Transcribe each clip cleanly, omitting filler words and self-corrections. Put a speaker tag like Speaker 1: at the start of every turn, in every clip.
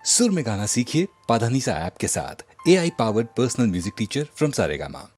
Speaker 1: सुर में गाना सीखिए पाधानीसा ऐप के साथ। AI powered personal music teacher from Saregama.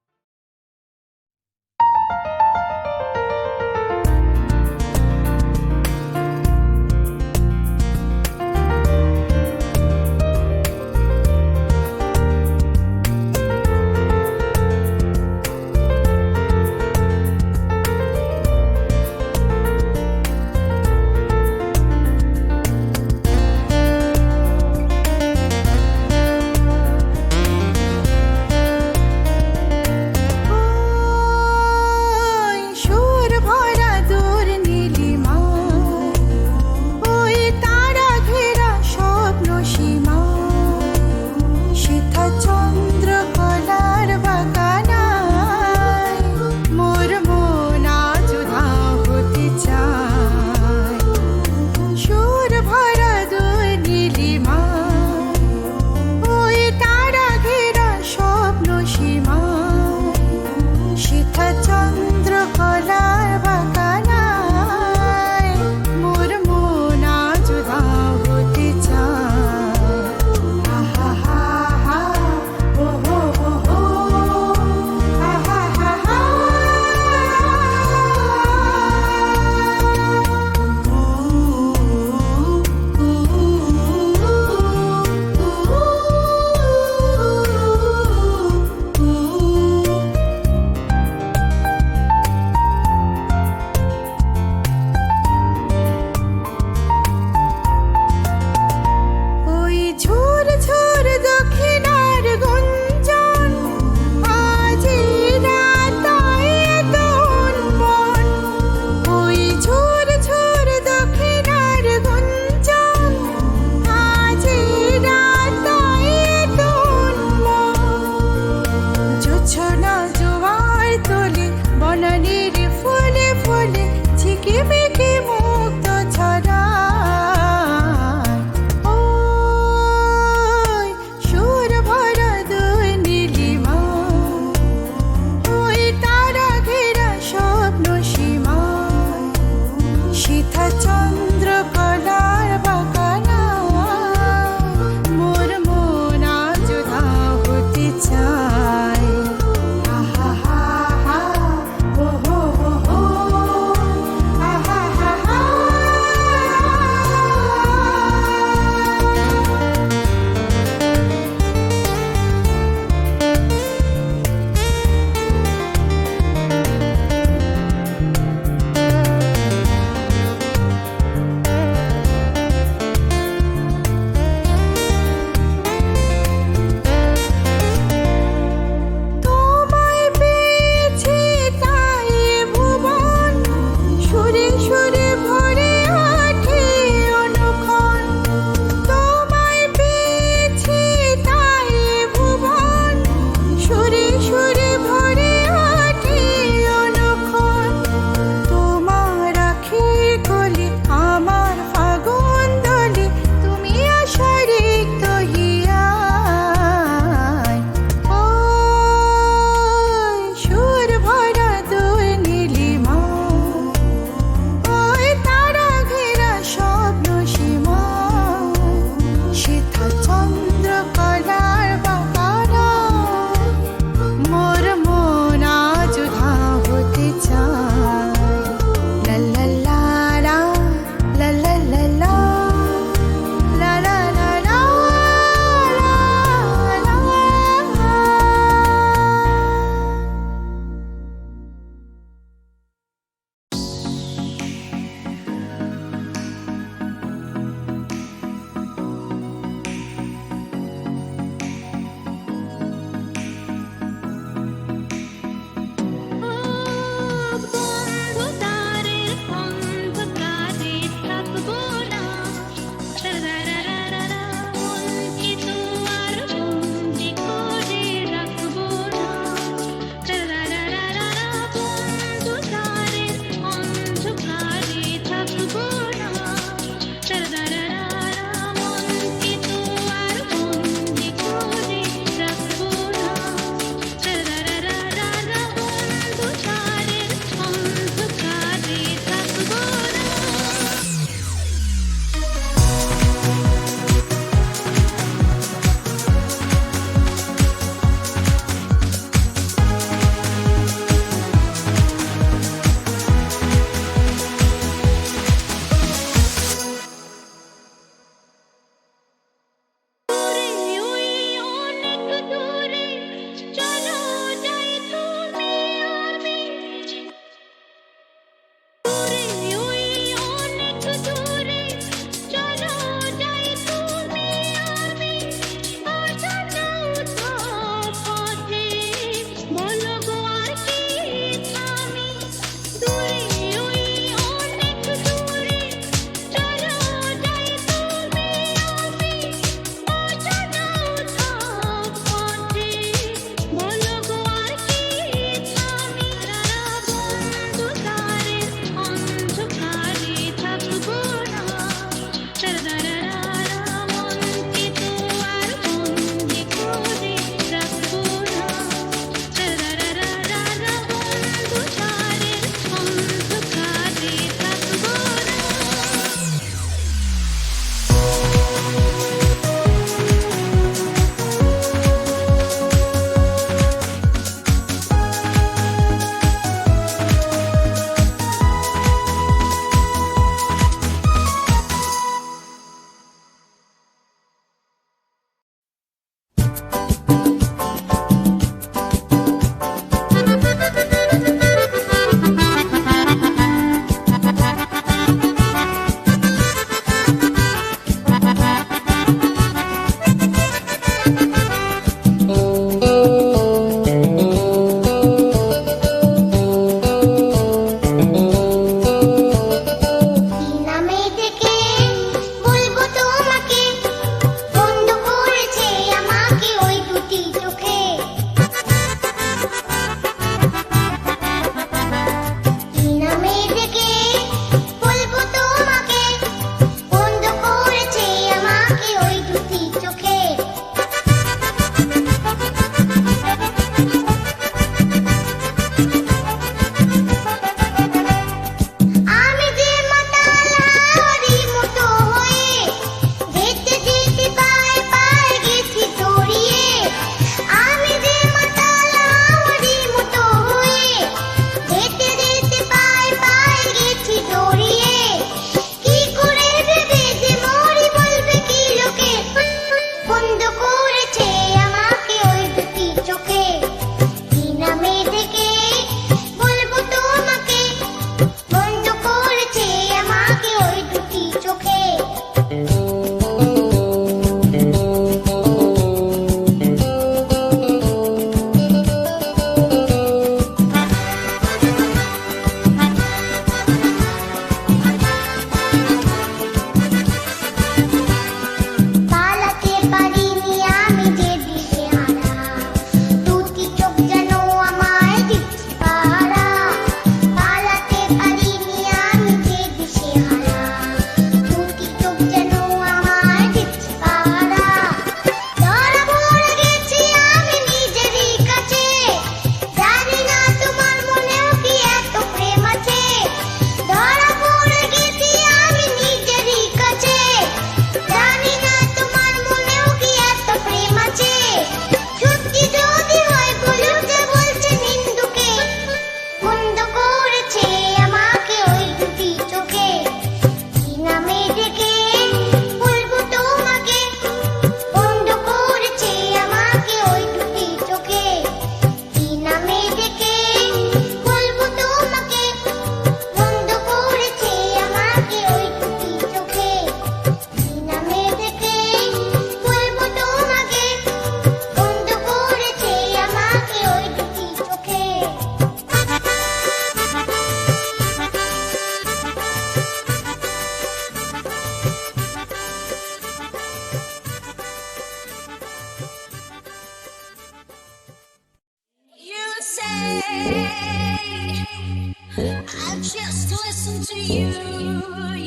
Speaker 2: listen to you,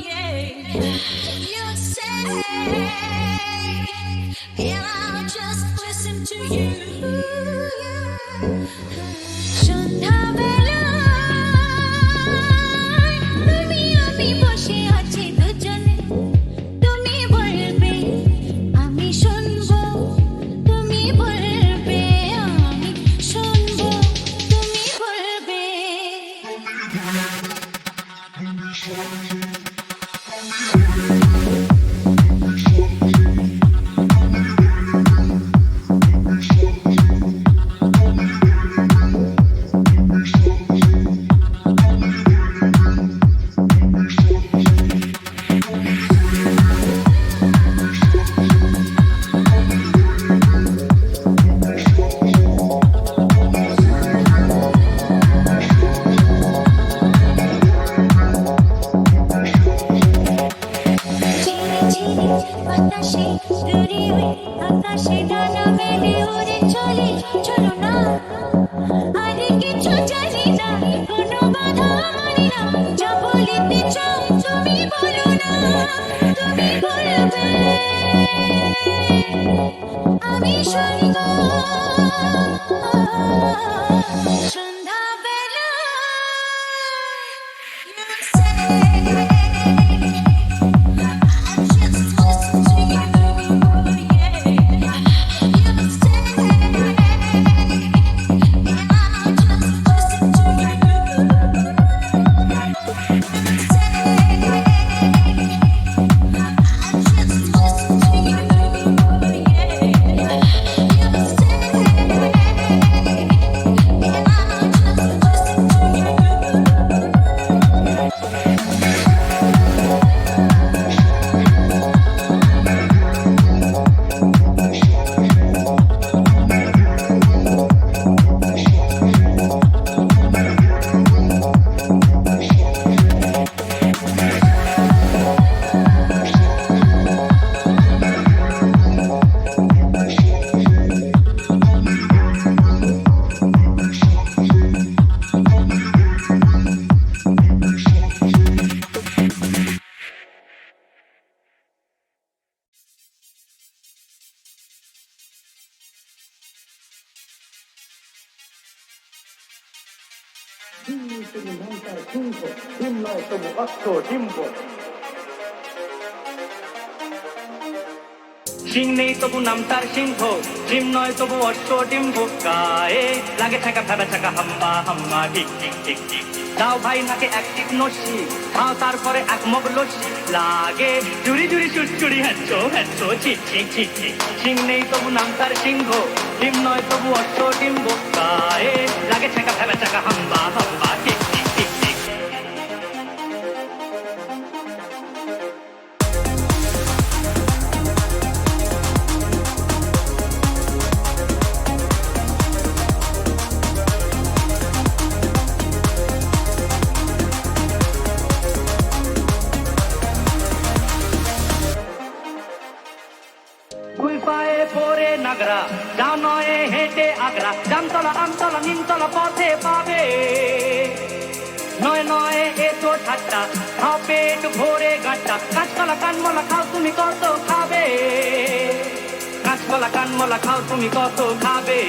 Speaker 2: yeah. You say, and I'll just listen to you, yeah. সন্ধ্যাবেলায় তুমি আমি বসে আছি দুজনে, তুমি বলবে আমি শুনবো, তুমি বলবে আমি শুনবো, তুমি বলবে। ঝিরি ঝিরি বাতাসে দূরে ওই আকাশে ডানা মেলে উড়ে চলে, চলো না আর কিছু জানি না, কোনো বাধা মানি না, যা বলিতে চাও তুমি বলো না, তুমি বলবে আমি শুনবো। সন্ধ্যাবেলা you say, I just listen to you, yeah. You say, and I'll just listen to you. You say, I just listen to you, yeah. You say, and I'll
Speaker 3: Singh নেই তবু নাম তার সিংহ, ডিম নয় তবু অষ্টডিম্ব, গায়ে লাগে থাকা ভেবে থাকা হাম্বা হাম্বা ঠিক ঠিক ঠিক ঠিক। দাও ভাই নাকে এক টিপ নস্যি, খাও তারপরে এক মগ লস্যি, লাগে জুড়ি জুড়ি চুড়চুড়ি হ্যাচ্ছো হ্যাচ্ছো ঠিক ঠিক ঠিক ঠিক। সিং নেই তবু নাম তার সিংহ, ডিম নয় তবু অষ্টডিম্ব, গায়ে লাগে থাকা ভেবে থাকা হাম্বা হাম্বা ঠিক ঠিক ঠিক ঠিক। দুই পায়ে পরে নাগরা, যা নয় হেঁটে আগ্রা, জামতলা আমতলা নিমতলা পথে পাবে, নয় নয় এ তো ঠাট্টা, খাও পেট ভরে গাঁটটা, কাঁচকলা কানমলা খাও তুমি কত খাবে, কাঁচকলা কানমলা খাও তুমি কত খাবে।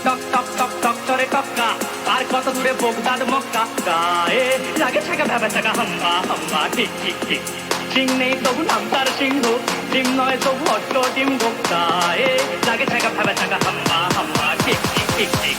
Speaker 3: টক টক টক টক করে টক্কা, আর কত দূরে বোগদাদ মক্কা, গায়ে লাগে থাকা ভেবে থাকা হাম্বা হাম্বা ঠিক ঠিক ঠিক। সিং নেই তবু নাম তার সিংহ, ডিম নয় তবু অষ্ট ডিম্ব, গায়ে লাগে থাকা ভেবে থাকা হাম্বা হাম্বা ঠিক ঠিক ঠিক ঠিক।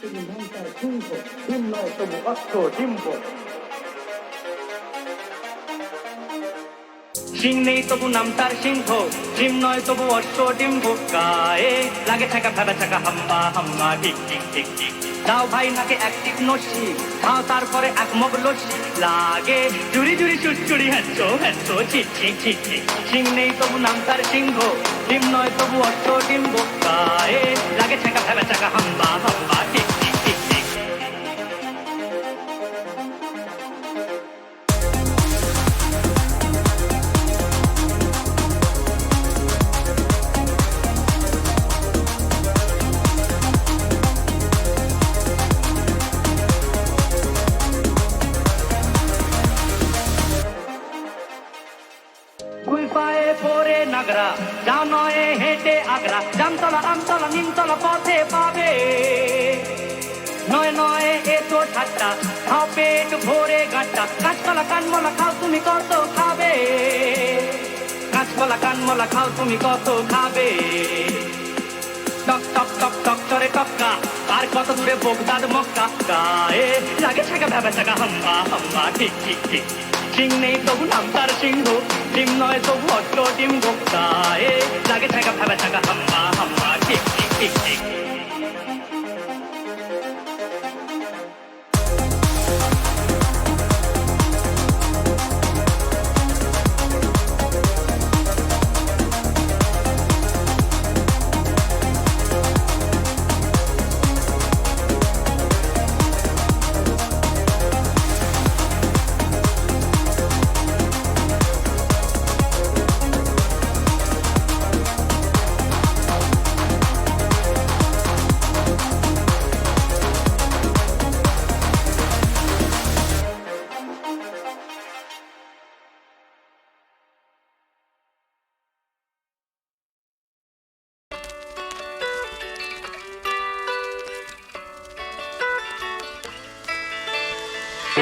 Speaker 3: তবু নাম তার সিংহ, ডিম নয় তবু অস্ত্র ডিম্ব। সিং নেই তবু নাম তার সিংহ, ডিম নয় তবু অস্ত্র ডিম্ব। গায়ে লাগে থাকা ভেবে থাকা হাম্বা হাম্বা ঠিক ঠিক ঠিক ঠিক। দাও ভাই নাকে অ্যাক্টিভ নস্যি, খাও তারপরে এক মগ লস্যি। লাগে জুড়ি জুড়ি চুড়চুড়ি হ্যাঁচো হ্যাঁচো ঠিক ঠিক ঠিক ঠিক। সিং নেই তবু নাম তার সিংহ, ডিম নয় তবু অস্ত্র ডিম্ব। গায়ে লাগে থাকা ভেবে থাকা হাম্বা হাম্বা ঠিক ঠিক ঠিক ঠিক। দুই পায়ে পরে নাগরা, যা নয় হেঁটে আগ্রা। জামতলা আমতলা নিমতলা পথে পাবে, নয় নয় এ তো ঠাট্টা। খাও পেট ভরে গাঁটটা, কাঁচকলা কানমলা খাও তুমি কত খাবে। কাঁচকলা কানমলা খাও তুমি কত খাবে। টক টক টক টক করে টক্কা, আর কত দূরে বোগদাদ মক্কা। গায়ে লাগে থাকা ভেবে থাকা হাম্বা হাম্বা ঠিক ঠিক ঠিক। সিং নেই তবু নাম তার সিংহ, ডিম নয় তবু অস্ত্র ডিম্ব। গায়ে লাগে থাকা ভেবে থাকা হাম্বা হাম্বা ঠিক ঠিক ঠিক ঠিক।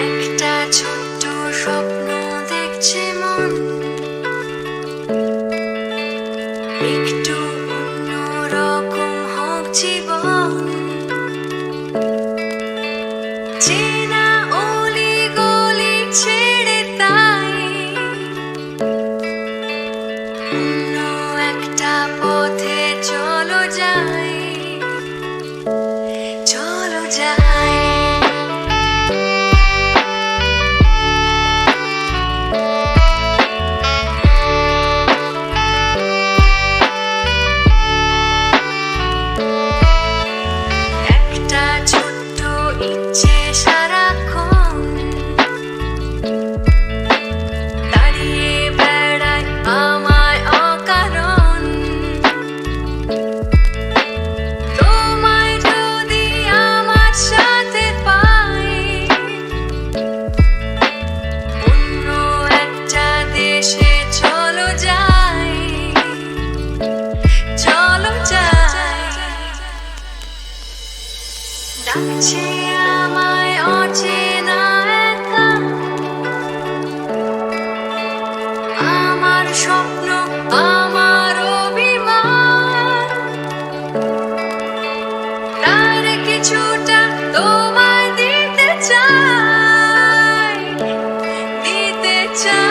Speaker 2: একটা ছোট্ট স্বপ্ন দেখছে মন, একটু অন্যরকম হোক জীবন। চেনা অলি গলি ছেড়ে তাই অন্য একটা পথে চলো যাই, চলো যাই। একটা ছোট্ট ইচ্ছে সারাক্ষণ দাঁড়িয়ে বেড়ায় আমায় অকারণ। তোমায় যদি আমার সাথে পাই, অন্য একটা দেশে চলো যাই, চলো যাই। ডাকছে আমায় অচেনা একা, আমার স্বপ্ন আমার অভিমান। তার কিছুটা তোমায় দিতে চাই, দিতে চাই।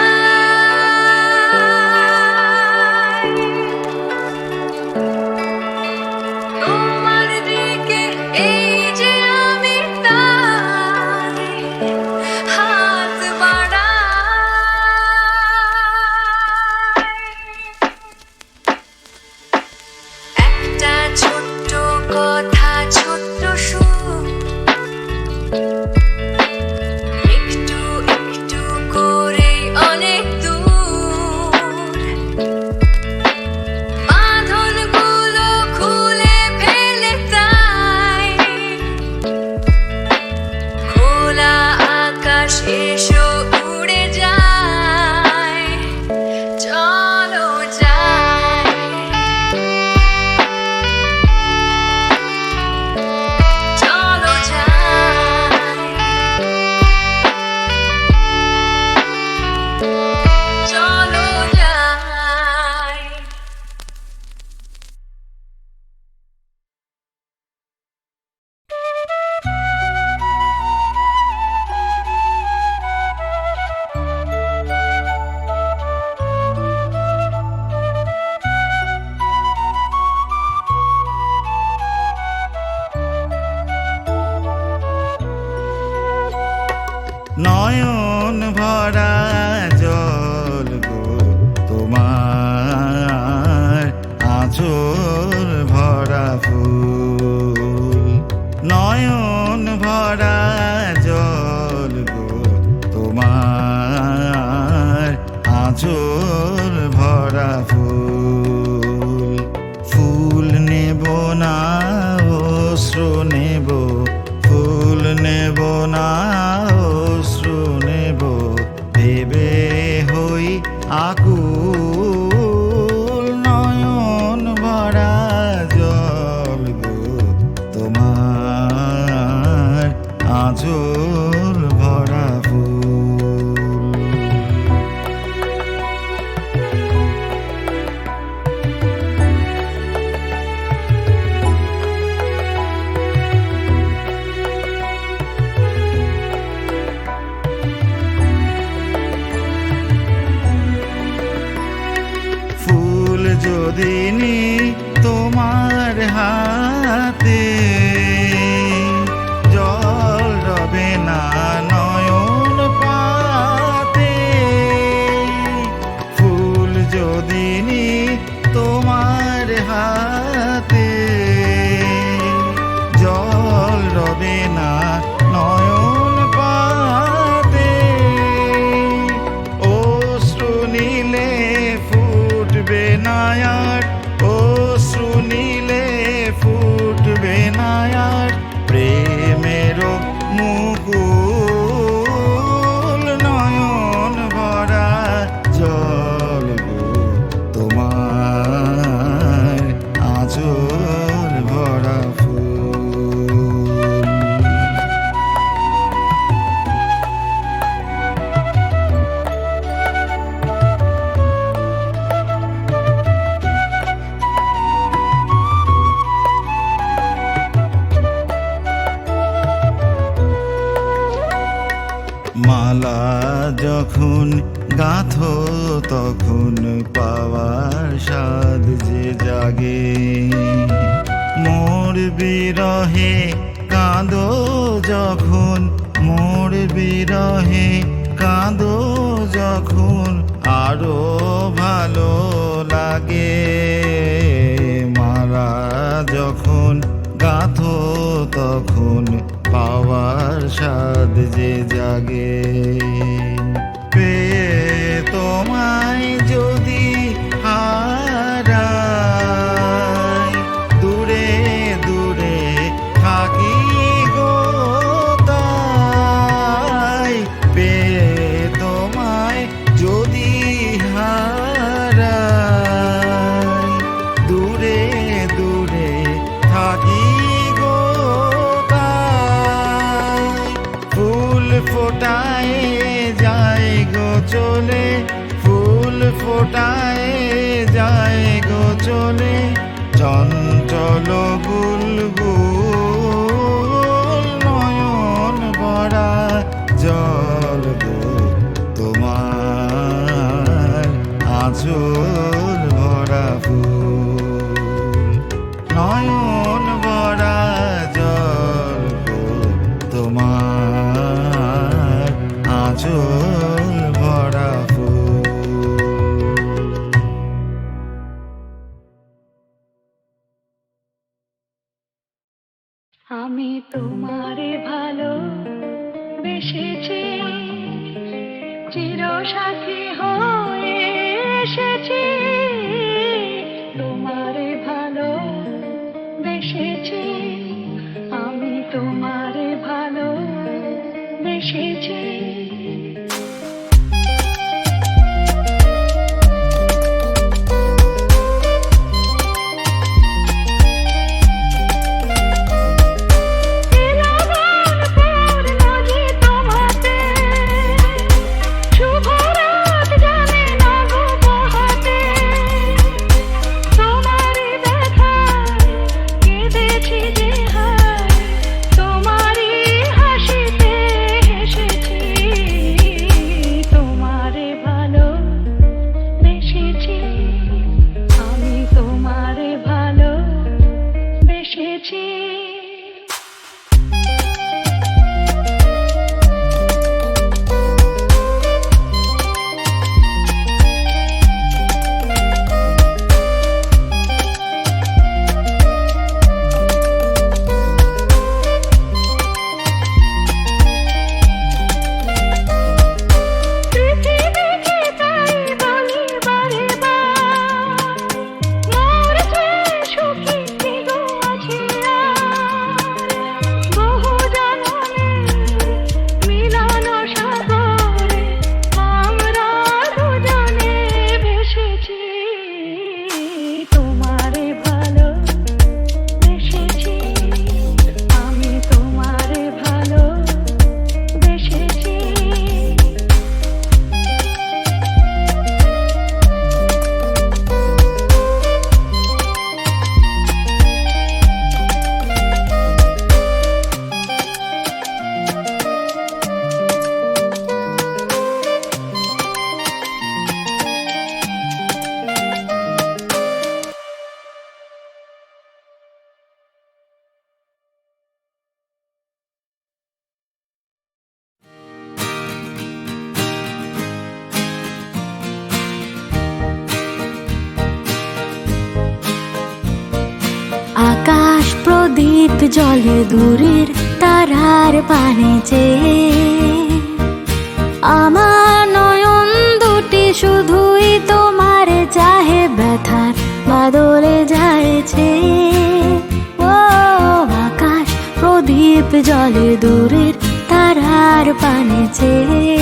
Speaker 2: তোমার দিকে এই যে আমি তাই হাত বাড়াই। একটা ছোট্ট কথা ছোট্ট সুর, একটু একটু করে অনেক দূর। বাঁধনগুলো খুলে ফেলে তাই খোলা আকাশ এসো উড়ে যায়, চলো যাই, চলো যাই, চলো যাই।
Speaker 4: নয়ন ভরা জল গো তোমার আঁচল ভরা ফুল নয়ন ভরা জল গো তোমার আঁচল ভরা ফুল ফুল নেব না অশ্রু নেব ফুল নেব না অশ্রু নেব দেবে হই আকুল নয়ন ভরা জল গো তোমার আঁচল ভরা ফুল ফুল যদি নি তোমার হাতে জল রবে না নয়ন পাতে ফুল যদি নি তোমার হাতে জল রবে না নয়ন পাতে অশ্রু নীলে ফুটবে না আর অশ্রু নীলে ফুটবে না আর প্রেমের মুকুল নয়ন ভরা জল গো তোমার আঁচল ভরা ফুল মালা যখন গাঁথো তখন পাওয়ার স্বাদ যে জাগে মোর বিরহে কাঁদো যখন মোর বিরহে কাঁদো যখন আরো ভালো লাগে মালা যখন গাঁথো তখন পাওয়ার স্বাদ যে জাগে পেয়ে তোমায় যদি হারাই দূরে দূরে থাকি গো তাই পেয়ে তোমায় যদি হারাই দূরে দূরে থাকি গো তাই ফুল ফোটায় যায় গো চলে ফুল ফোটায় যায় গো চলে চঞ্চল বুলবুল নয়ন ভরা জল গো তোমার আঁচল ভরা ফুল নয়ন ভরা জল গো তোমার আঁচল ভরা ফুল
Speaker 2: আমি তোমারে ভালো বেসেছি চিরসাথী হয়ে এসেছি তোমারে ভালো বেসেছি আমি তোমারে ভালো বেসেছি তোমারি হাসিতে হেসেছি প্রদীপ জলে দূরের তারার পানে চেয়ে আমার নয়ন দুটি শুধুই তোমার চাহে, ব্যথার বাদলে যাইছে ও আকাশ প্রদীপ জলে দূরের তারার পানে চেয়ে।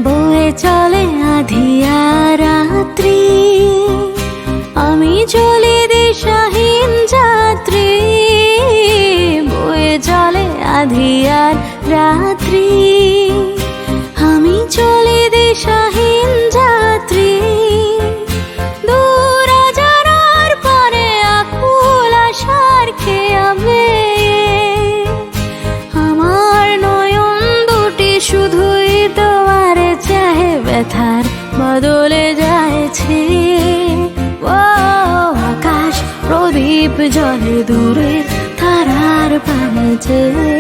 Speaker 2: বয়ে চলে আধিয়া রাত্রি, আমি চলি দিশাহীন যাত্রী। বয়ে চলে আধিয়ার রাত্রি, আমি চলি দিশাহীন যাত্রী। দূর যারার পরে আকুল আশার খেয়াবে, আমার নয়ন দুটি শুধুই তোমার চাহে, ব্যথার বদলে যাইছে ও আকাশ প্রদীপ জলে দূরে তারার পানে চেয়ে।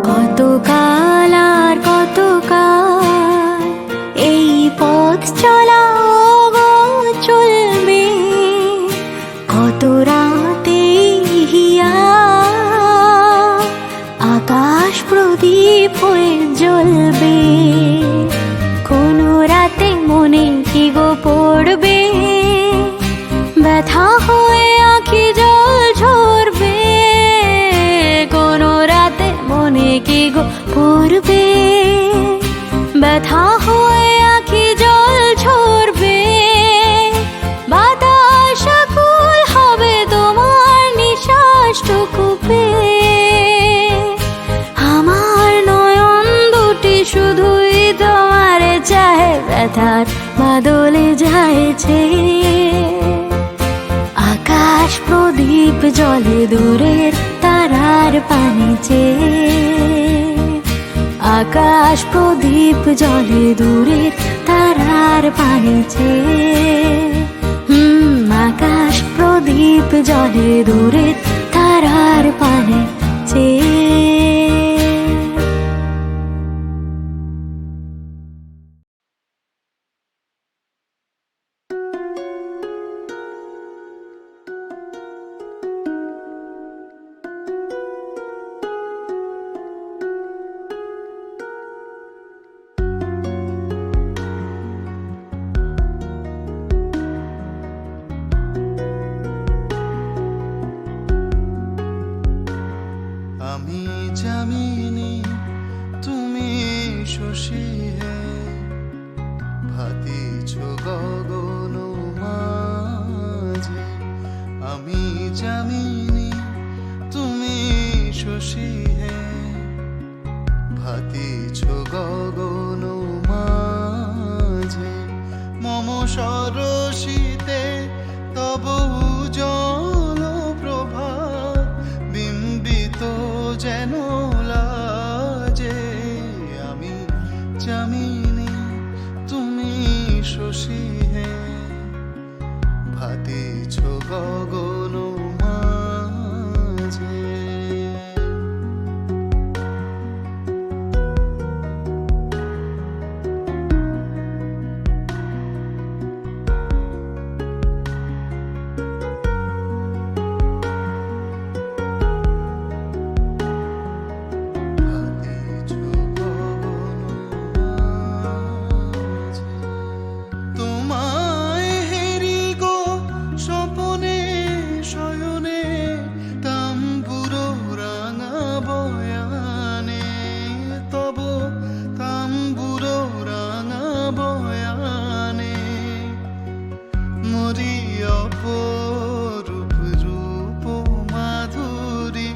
Speaker 2: কতকাল আর কতকাল এই পথ চলা গো চলবে, কত রাতে হিয়া আকাশ প্রদীপ হয়ে জ্বলবে। কোনো রাতে মনে কি গো পড়বে, ব্যথা হয়ে আঁখি জল ঝরবে। কোনো রাতে মনে কি গো পড়বে, ব্যথা হয়ে আঁখি জল ঝরবে। বাতাস আকুল হবে তোমার নিঃশ্বাসটুকু পেয়ে, আমার নয়ন দুটি শুধুই তোমার চাহে, ব্যথার বাদলে যাইছে। আকাশ প্রদীপ জলে দূরের তারার পানে চেয়ে, আকাশ প্রদীপ জলে দূরের তারার পানে চেয়ে। আকাশ প্রদীপ জলে দূরের তারার পানে চেয়ে।
Speaker 4: আমি জামিনী তুমি শশী হে, ভাতিছ গগন মাঝে। আমি জামিনী তুমি শশী হে, ভাতিছ গগন মাঝে। মম সরসিতে তব উজ্জ্বল প্রভা, বিম্বিত যেন লাজে। আমি জামিনী তুমি শশী হে, ভাতিছ গগন মাঝে। তোমায় হেরি গো স্বপনে শয়নে, তাম্বুরো রাঙা বয়ানে। তব তাম্বুরো রাঙা বয়ানে, মরি অপরূপ রূপ মাধুরী,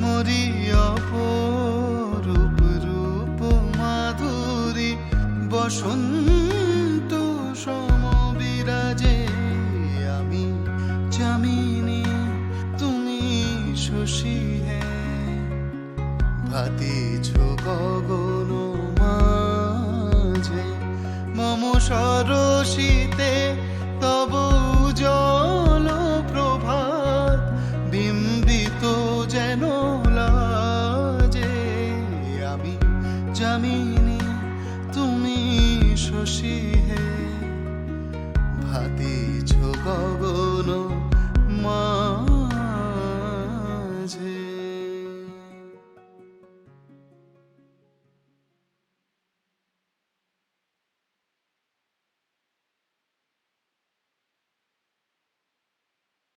Speaker 4: মরি অপরূপ রূপ মাধুরী। বসন্ত সমবিরাজে, আমি জামিনী তুমি শশী হে, ভাতিছ গগন মাঝে। মম সরসিতে তব উজ্জ্বল প্রভাত, বিম্ব শশী হে ভাতিছ গগন